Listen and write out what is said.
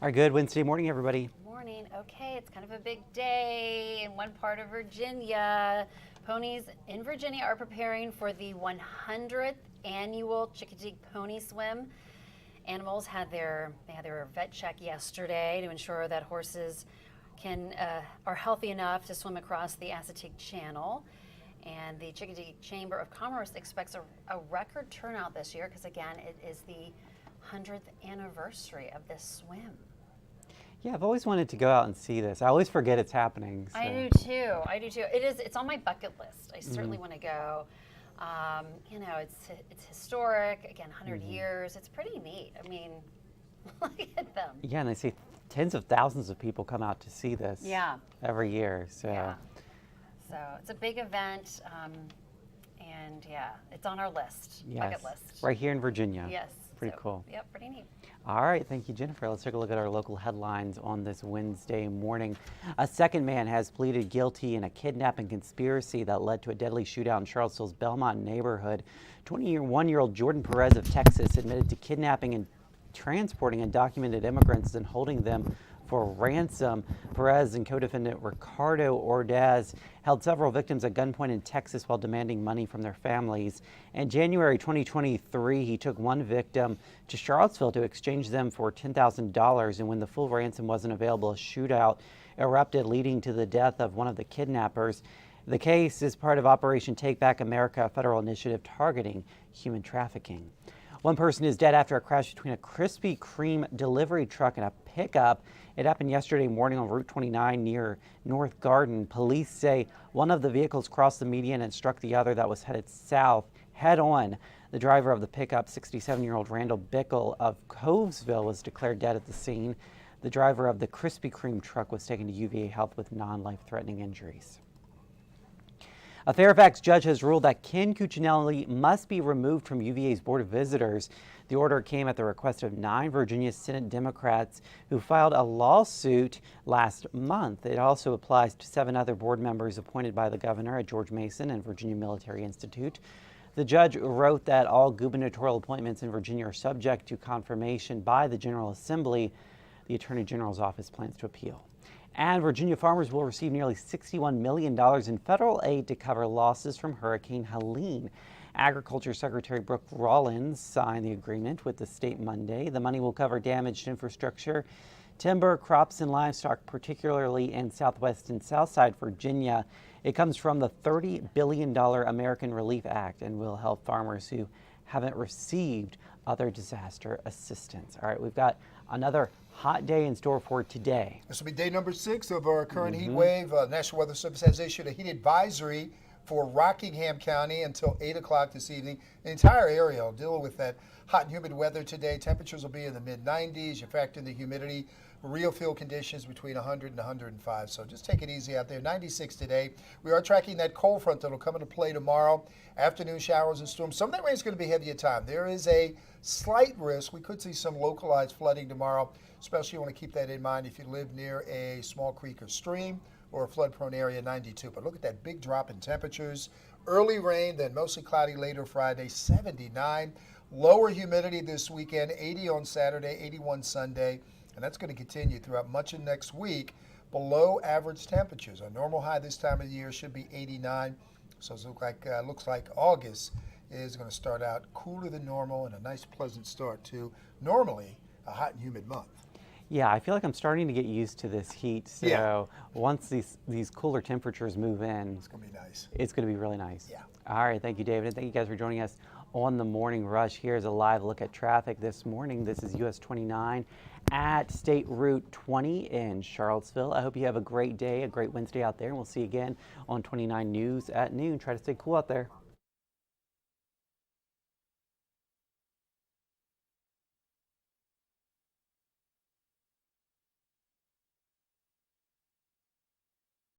Our good Wednesday morning, everybody. Morning. Okay, it's kind of a big day in one part of Virginia. Ponies in Virginia are preparing for the 100th annual Chickadee Pony Swim. Animals had their vet check yesterday to ensure that horses are healthy enough to swim across the Assateague Channel. And the Chickadee Chamber of Commerce expects a record turnout this year because, again, it is the 100th anniversary of this swim. Yeah, I've always wanted to go out and see this. I always forget it's happening. So. I do too. It's on my bucket list. I certainly want to go. It's historic. Again, 100 years. It's pretty neat. I mean, look at them. Yeah, and they say tens of thousands of people come out to see this. Yeah. Every year. So. Yeah. So it's a big event, and yeah, it's on our list. Yes. Bucket list. Right here in Virginia. Yes. Pretty cool. Yep, pretty neat. All right, thank you, Jennifer. Let's take a look at our local headlines on this Wednesday morning. A second man has pleaded guilty in a kidnapping conspiracy that led to a deadly shootout in Charlottesville's Belmont neighborhood. 21-year-old Jordan Perez of Texas admitted to kidnapping and transporting undocumented immigrants and holding them for ransom. Perez and co-defendant Ricardo Ordaz held several victims at gunpoint in Texas while demanding money from their families. In January 2023, he took one victim to Charlottesville to exchange them for $10,000, and when the full ransom wasn't available, a shootout erupted, leading to the death of one of the kidnappers. The case is part of Operation Take Back America, a federal initiative targeting human trafficking. One person is dead after a crash between a Krispy Kreme delivery truck and a pickup. It happened yesterday morning on Route 29 near North Garden. Police say one of the vehicles crossed the median and struck the other that was headed south head on. The driver of the pickup, 67-year-old Randall Bickle of Covesville, was declared dead at the scene. The driver of the Krispy Kreme truck was taken to UVA Health with non-life-threatening injuries. A Fairfax judge has ruled that Ken Cuccinelli must be removed from UVA's Board of Visitors. The order came at the request of 9 Virginia Senate Democrats who filed a lawsuit last month. It also applies to 7 other board members appointed by the governor at George Mason and Virginia Military Institute. The judge wrote that all gubernatorial appointments in Virginia are subject to confirmation by the General Assembly. The Attorney General's office plans to appeal. And Virginia farmers will receive nearly $61 million in federal aid to cover losses from Hurricane Helene. Agriculture Secretary Brooke Rollins signed the agreement with the state Monday. The money will cover damaged infrastructure, timber, crops, and livestock, particularly in Southwest and Southside Virginia. It comes from the $30 billion American Relief Act and will help farmers who haven't received other disaster assistance. All right, we've got another hot day in store for today. This will be day number 6 of our current heat wave. National Weather Service has issued a heat advisory for Rockingham County until 8 o'clock this evening. The entire area will deal with that hot and humid weather today. Temperatures will be in the mid-90s. You factor in the humidity, real field conditions between 100 and 105. So just take it easy out there. 96 today. We are tracking that cold front that will come into play tomorrow. Afternoon showers and storms. Some of that rain is going to be heavy at time. There is a slight risk. We could see some localized flooding tomorrow. Especially you want to keep that in mind if you live near a small creek or stream or a flood-prone area, 92. But look at that big drop in temperatures. Early rain, then mostly cloudy later Friday, 79. Lower humidity this weekend, 80 on Saturday, 81 Sunday. And that's going to continue throughout much of next week. Below average temperatures. Our normal high this time of the year should be 89. So it looks like August is going to start out cooler than normal and a nice pleasant start to normally a hot and humid month. Yeah, I feel like I'm starting to get used to this heat. So once these cooler temperatures move in, it's going to be nice. It's going to be really nice. Yeah. All right, thank you, David. And thank you guys for joining us on the Morning Rush. Here's a live look at traffic this morning. This is US 29 at State Route 20 in Charlottesville. I hope you have a great day, a great Wednesday out there, and we'll see you again on 29 News at noon. Try to stay cool out there.